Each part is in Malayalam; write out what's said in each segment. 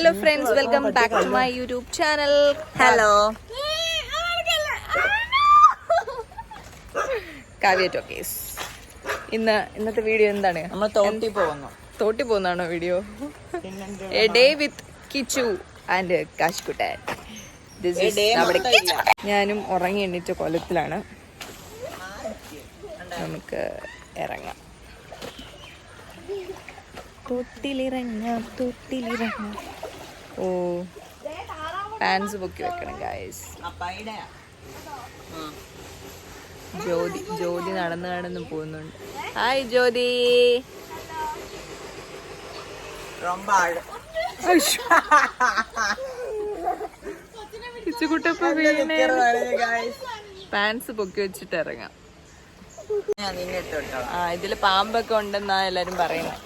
Hello friends, welcome back to my YouTube channel. Hello. Kavya Talkies. ഇന്നത്തെ വീഡിയോ എന്താണ്? നമ്മൾ തോട്ടി പോകുന്നതാണോ video? A day with Kichu and Kashkutan. ഞാനും ഉറങ്ങി എണ്ണിച്ച കൊലത്തിലാണ്. നമുക്ക് ഇറങ്ങാം. തൊട്ടിലിറങ്ങാം. ഓ, പാൻസ് പൊക്കി വെക്കണം ഗായ്സ്. ജ്യോതി നടന്ന് പോകുന്നുണ്ട്. ഹായ് ജ്യോതി. പാൻസ് പൊക്കി വെച്ചിട്ട് ഇറങ്ങാം. ഇതില് പാമ്പൊക്കെ ഉണ്ടെന്നാ എല്ലാരും പറയുന്നത്.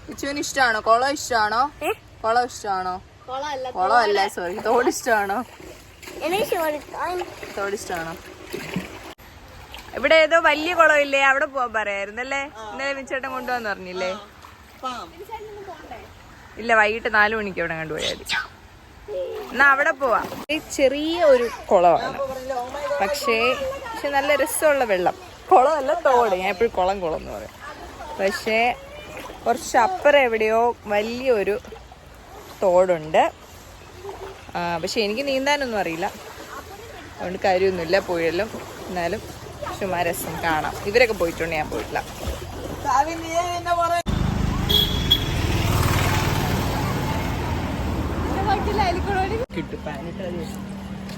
കിച്ചുവിന് ഇഷ്ടമാണോ? കുളം ഇഷ്ടമാണോ? കുളമല്ല, സോറി, തോടിഷ്ടമാണോ? തോടിഷ്ടമാണോ? ഇവിടെ ഏതോ വലിയ കുളമില്ലേ, അവിടെ പോവാൻ പറയായിരുന്നല്ലേ? ഇന്നലെ വിച്ചേട്ടൻ കൊണ്ടുപോകാന്ന് പറഞ്ഞില്ലേ? ഇല്ല, വൈകിട്ട് 4 മണിക്ക് അവിടെ കണ്ടുപോയാൽ മതി. എന്നാ അവിടെ പോവാം. ചെറിയ ഒരു കുളമാണ്, പക്ഷേ നല്ല രസമുള്ള വെള്ളം. കുളമല്ല, തോട്. ഞാൻ എപ്പോഴും കുളം എന്ന് പറയും. പക്ഷേ കുറച്ച് അപ്പുറം എവിടെയോ വലിയൊരു തോടുണ്ട്. പക്ഷെ എനിക്ക് നീന്താനൊന്നും അറിയില്ല, അതുകൊണ്ട് കാര്യമൊന്നുമില്ല. പോയാലും എന്നാലും ചുമ്മാ രസം കാണാം. ഇവരൊക്കെ പോയിട്ടുണ്ട്, ഞാൻ പോയിട്ടില്ല.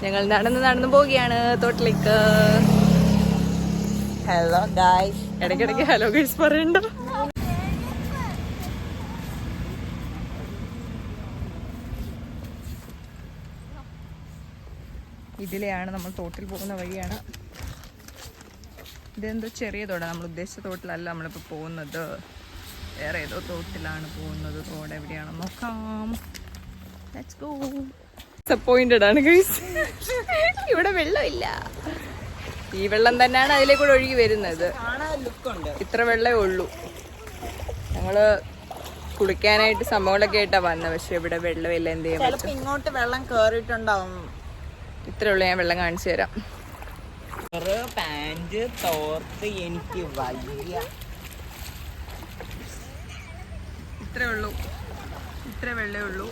ഞങ്ങൾ നടന്ന് പോവുകയാണ് തോട്ടിലേക്ക്. Hello guys. ഇടയ്ക്കിടയ്ക്ക് ഹലോ ഗൈസ് പറയണ്ട. ഇതിലെയാണ് നമ്മൾ തോട്ടിൽ പോകുന്ന വഴിയാണ്. ഇതെന്തോ ചെറിയ തോടാണ്, നമ്മൾ ഉദ്ദേശിച്ച തോട്ടിലല്ല നമ്മളിപ്പോൾ പോകുന്നത്. വേറെ ഏതോ തോട്ടിലാണ് പോകുന്നത്. തോട് എവിടെയാണെന്ന് നോക്കാം. Let's go. ഡിസപ്പോയിന്റഡ് ആണ് ഗൈസ്. ഇവിടെ വെള്ളമില്ല. ഈ വെള്ളം തന്നെയാണ് അതിലേക്കൂടെ ഒഴുകി വരുന്നത്. ഇത്ര വെള്ളമേ ഉള്ളൂ. ഞങ്ങള് കുളിക്കാനായിട്ട് സംഭവങ്ങളൊക്കെ ആയിട്ടാ വന്നത്, പക്ഷെ ഇവിടെ വെള്ളമില്ല. എന്ത് ചെയ്യാൻ പറ്റും? ഇങ്ങോട്ട് വെള്ളം കേറിയിട്ടുണ്ടാവും. ഇത്രേ ഉള്ളൂ. ഞാൻ വെള്ളം കാണിച്ചു തരാം. പാന്റ് തോർത്ത് എനിക്ക് വയ്യ. ഇത്രേ ഉള്ളൂ. ഇത്ര വെള്ളമേ ഉള്ളൂ.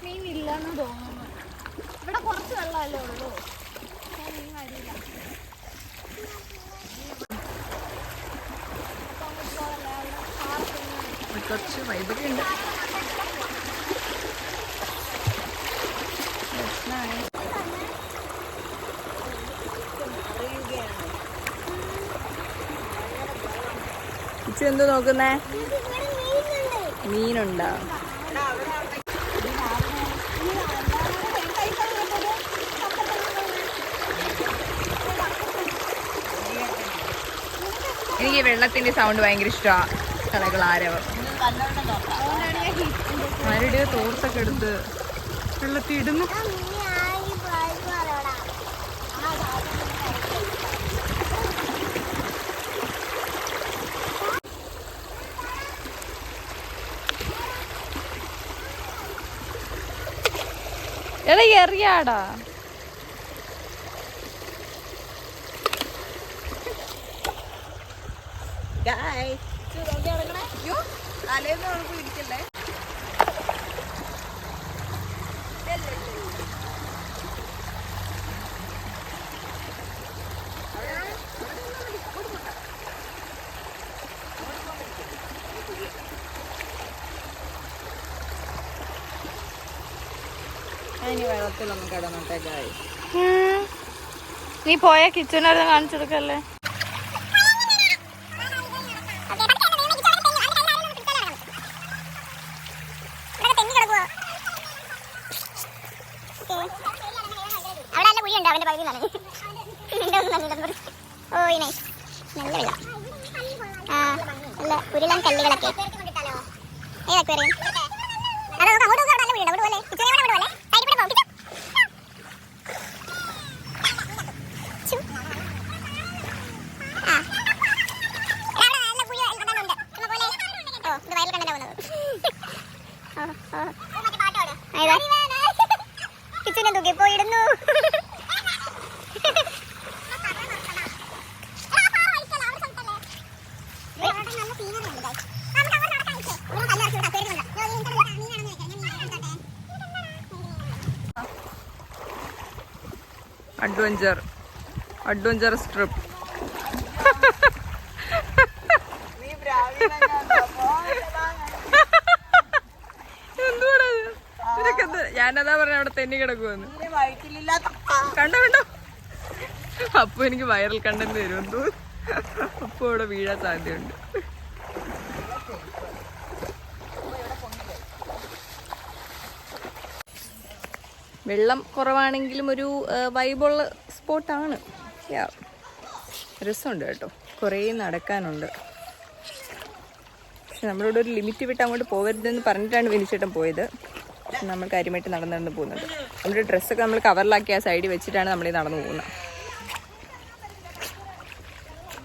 മീനില്ലെന്ന് തോന്നുന്നു. ഇവിടെ കുറച്ച് വെള്ളമല്ലേ ഉള്ളൂ. കുറച്ച് വൈബൊക്കെ ഉണ്ട്. കിച്ചു എന്തോ നോക്കുന്നേ? മീനുണ്ടോ? എനിക്ക് വെള്ളത്തിന്റെ സൗണ്ട് ഭയങ്കര ഇഷ്ടമാണ്. കളകൾ ആരവം. ആരുടെ തോർത്തൊക്കെ എടുത്ത് വെള്ളത്തിൽ ഇടുന്നു. എടാ എറിയാടാ. ഇരിക്കല്ലേ. ഇനി വെള്ളത്തിലൊന്നും കിടന്നോട്ടെ ഗായ്സ്. നീ പോയ കിച്ചണൊക്കെ കാണിച്ചു കൊടുക്കല്ലേ. ഉരുളൻ കല്ലുകളൊക്കെ ഏതൊക്കെ പറയും. തൂക്കിപ്പോയിടുന്നു. Adventurous trip. ഞാനതാ പറഞ്ഞ അവിടെ തെന്നി കിടക്കുവന്ന്. കണ്ടോ കണ്ടോ, അപ്പൊ എനിക്ക് വൈറൽ കണ്ടന്റ് വരും തോന്നുന്നു. അപ്പൊ ഇവിടെ വീഴാൻ സാധ്യതയുണ്ട്. വെള്ളം കുറവാണെങ്കിലും ഒരു വൈബുള്ള സ്പോട്ടാണ്. രസമുണ്ട് കേട്ടോ, കുറേ നടക്കാനുണ്ട്. പക്ഷെ നമ്മളിവിടെ ഒരു ലിമിറ്റ് വിട്ട് അങ്ങോട്ട് പോകരുതെന്ന് പറഞ്ഞിട്ടാണ് വിനിച്ചേട്ടൻ പോയത്. പക്ഷെ നമ്മൾ കാര്യമായിട്ട് നടന്നു പോകുന്നത്. നമ്മുടെ ഡ്രസ്സൊക്കെ നമ്മൾ കവറിലാക്കി ആ സൈഡിൽ വെച്ചിട്ടാണ് നമ്മളീ നടന്നു പോകുന്നത്.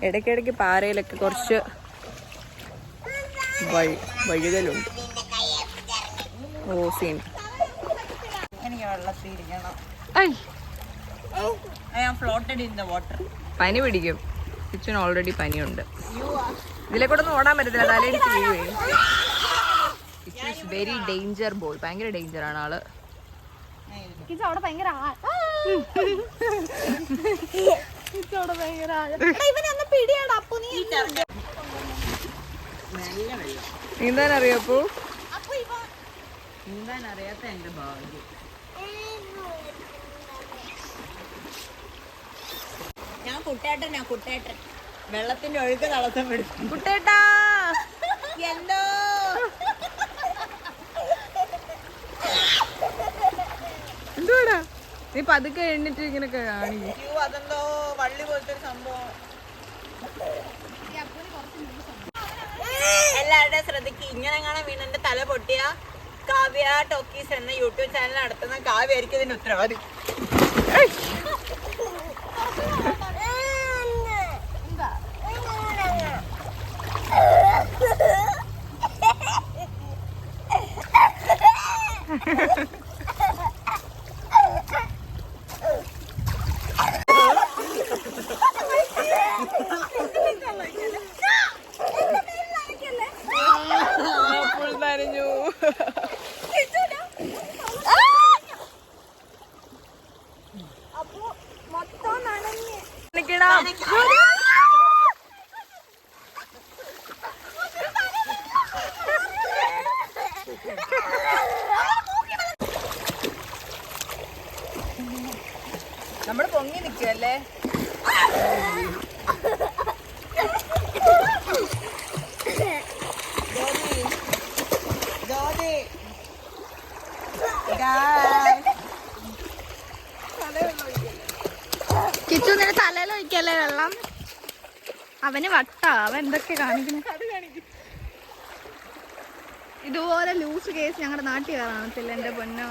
ഇടയ്ക്കിടയ്ക്ക് പാറയിലൊക്കെ കുറച്ച് വഴുകലുണ്ട്. ഓ സീൻ. പനി പിടിക്കും. കിച്ചന് ഓൾറെഡി പനിയുണ്ട്. ഇതിലെ കൂടെ ഒന്നും ഓടാൻ പറ്റത്തില്ല, തലയിടിച്ച് വീഴുവേ. It's very danger boy. ഭയങ്കര ഡേഞ്ചർ ആണ് ആള്. അവിടെ ഭയങ്കര നീന്താൻ അറിയോ അപ്പോ? നീന്താൻ അറിയാത്ത എന്റെ ഭാഗ്യം. ഞാൻ കുട്ടേട്ടൻ വെള്ളത്തിന്റെ ഒഴുക്ക് തളസം പിടിച്ചു. കുട്ടേട്ടാ എന്തോ എന്തുവാടാ നീ പതുക്കെ എണ്ണിട്ട് ഇങ്ങനൊക്കെ കാണിക്കും. അതെന്തോ വള്ളി പോലത്തെ ഒരു സംഭവം. എല്ലാവരുടെയും ശ്രദ്ധിക്ക്, ഇങ്ങനെ കാണാൻ വീണെന്റെ തല പൊട്ടിയ കാവ്യ ടോക്കീസ് എന്ന യൂട്യൂബ് ചാനൽ നടത്തുന്ന കാവ്യായിരിക്കും ഇതിന് ഉത്തരവാദി. നമ്മള് പൊങ്ങി നിൽക്കുവല്ലേ. കിച്ചു നിന്റെ തലയിൽ ഒഴിക്കല്ലേ വെള്ളം. അവന് വട്ടാ, അവൻ എന്തൊക്കെ കാണിക്കുന്നത്. ഇതുപോലെ ലൂസ് കേസ് ഞങ്ങളുടെ നാട്ടിൽ കാണത്തില്ല എന്റെ പൊന്നോ.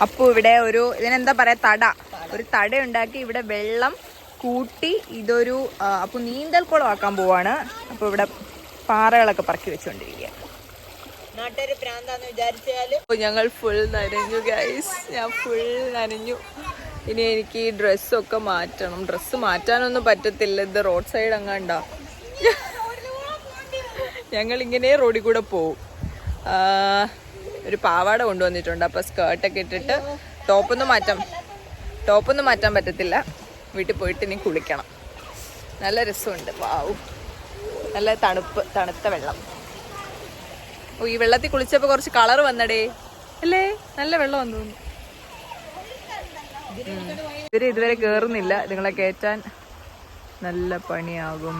അപ്പൊ ഇവിടെ ഒരു ഇതിനെന്താ പറയാ, ഒരു തട ഉണ്ടാക്കി ഇവിടെ വെള്ളം കൂട്ടി ഇതൊരു അപ്പൊ നീന്തൽ കുളമാക്കാൻ പോവാണ്. അപ്പൊ ഇവിടെ പാറകളൊക്കെ പറക്കി വെച്ചോണ്ടിരിക്കുക. നാട്ടൊരു പ്രാന്താന്ന് വിചാരിച്ചാല് ഞങ്ങൾ ഫുൾ നനഞ്ഞു ഗൈസ്. ഞാൻ ഫുൾ നനഞ്ഞു. ഇനി എനിക്ക് ഈ ഡ്രസ്സൊക്കെ മാറ്റണം. ഡ്രസ്സ് മാറ്റാനൊന്നും പറ്റത്തില്ല, ഇത് റോഡ് സൈഡ് അങ്ങാണ്ടാ. ഞങ്ങൾ ഇങ്ങനെ റോഡിൽ കൂടെ പോവും. ഒരു പാവാട കൊണ്ടുവന്നിട്ടുണ്ട്. അപ്പോൾ സ്കേർട്ടൊക്കെ ഇട്ടിട്ട് ടോപ്പൊന്നും മാറ്റാൻ പറ്റത്തില്ല. വീട്ടിൽ പോയിട്ട് ഇനി കുളിക്കണം. നല്ല രസമുണ്ട്. വാവ്, നല്ല തണുത്ത വെള്ളം. ഓ, ഈ വെള്ളത്തിൽ കുളിച്ചപ്പോൾ കുറച്ച് കളർ വന്നടേ അല്ലേ, നല്ല വെള്ളം വന്നു. ഇതുവരെ കേറുന്നില്ല. നിങ്ങളെ കയറ്റാൻ നല്ല പണിയാകും.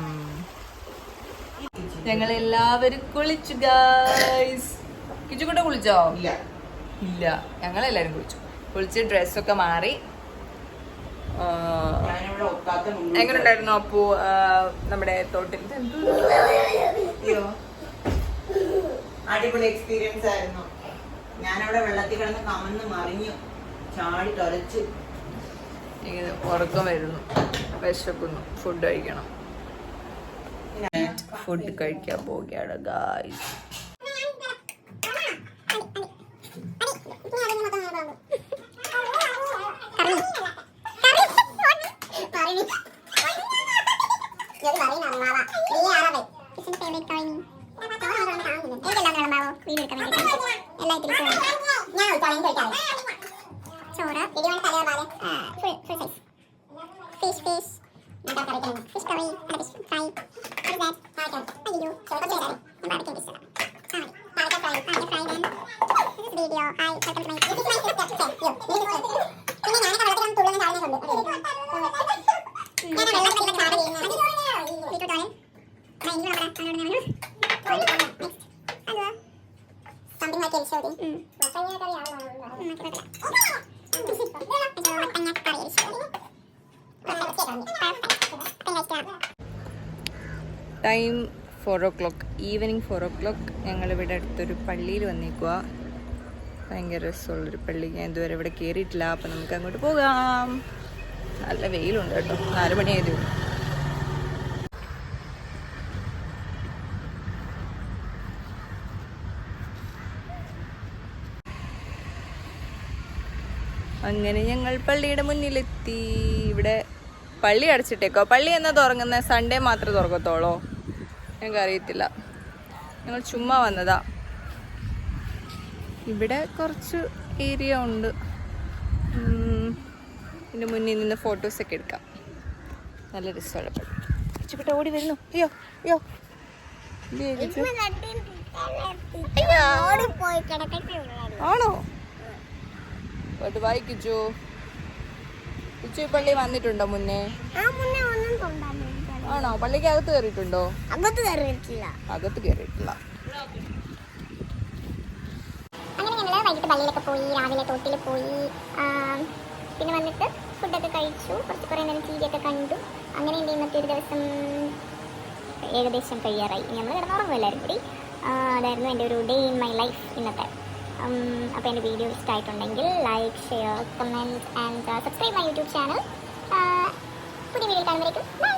ഞങ്ങൾ എല്ലാവരും കുളിച്ചു ഗൈസ്. കിച്ചുകൂടെ കുളിച്ചോ? ഇല്ല, ഞങ്ങളെല്ലാരും കുളിച്ച് ഡ്രസ്സൊക്കെ മാറി. എങ്ങനെ ഉണ്ടായിരുന്നു അപ്പോ നമ്മുടെ തോട്ടിൽ? അടിപൊളി എക്സ്പീരിയൻസ് ആയിരുന്നു. ഞാനവിടെ വെള്ളത്തിൽ കിടന്ന് കമന്ന് മറിഞ്ഞു, ചാടി തൊലച്ചു. ഇങ്ങനെ ഉറക്കം വരുന്നു, വിശക്കുന്നു, ഫുഡ് കഴിക്കണം. ഫുഡ് കഴിക്കാൻ പോവുകയാണ് ഗായ്സ്. ചോറ് fish fish fish curry fry video hi something like el time 4 o'clock, evening 4 o'clock. ഞങ്ങളിവിടെ അടുത്തൊരു പള്ളിയിൽ വന്നേക്കുക. ഭയങ്കര രസമുള്ളൊരു പള്ളി. ഞാൻ ഇതുവരെ ഇവിടെ കയറിയിട്ടില്ല. അപ്പം നമുക്ക് അങ്ങോട്ട് പോകാം. നല്ല വെയിലുണ്ട് കേട്ടോ. 4 മണിയായതേ ഉള്ളൂ. അങ്ങനെ ഞങ്ങൾ പള്ളിയുടെ മുന്നിലെത്തി. ഇവിടെ പള്ളി അടച്ചിട്ടേക്കോ. പള്ളി എന്നാ തുറങ്ങുന്നത്? സൺഡേ മാത്രമേ തുറക്കത്തോളോ? ഞങ്ങൾക്കറിയത്തില്ല. ഞങ്ങൾ ചുമ്മാ വന്നതാ. ഇവിടെ കുറച്ച് ഏരിയ ഉണ്ട്. ഇതിൻ്റെ മുന്നിൽ നിന്ന് ഫോട്ടോസൊക്കെ എടുക്കാം. നല്ല രസമുള്ള പള്ളി. കിച്ചുപിട്ട ഓടി വരുന്നു. അയ്യോ അയ്യോ ആണോ? പോയിട്ട് വായിക്കിച്ചു. കിച്ചു ഈ പള്ളി വന്നിട്ടുണ്ടോ മുന്നേ? ആണോ? പള്ളിക്ക് അകത്ത് കയറിയിട്ടുണ്ടോ? അകത്ത് കയറിയിട്ടില്ല. അങ്ങനെ ഞങ്ങൾ വൈകിട്ട് പള്ളിയിലൊക്കെ പോയി, രാവിലെ തോട്ടിൽ പോയി, പിന്നെ വന്നിട്ട് ഫുഡൊക്കെ കഴിച്ചു, കുറേ നേരം ടിവിയൊക്കെ കണ്ടു. അങ്ങനെ എൻ്റെ ഇന്നത്തെ ഒരു ദിവസം ഏകദേശം കഴിയാറായി. നമ്മൾ കിടന്നുറങ്ങും എല്ലാവരും കൂടി. അതായിരുന്നു എൻ്റെ ഒരു ഡേ ഇൻ മൈ ലൈഫ് ഇന്നത്തെ. അപ്പോൾ എൻ്റെ വീഡിയോ ഇഷ്ടമായിട്ടുണ്ടെങ്കിൽ like, share, comment and subscribe my YouTube channel. പുതിയ വീഡിയോ കാണുമ്പോഴേക്കും ബൈ.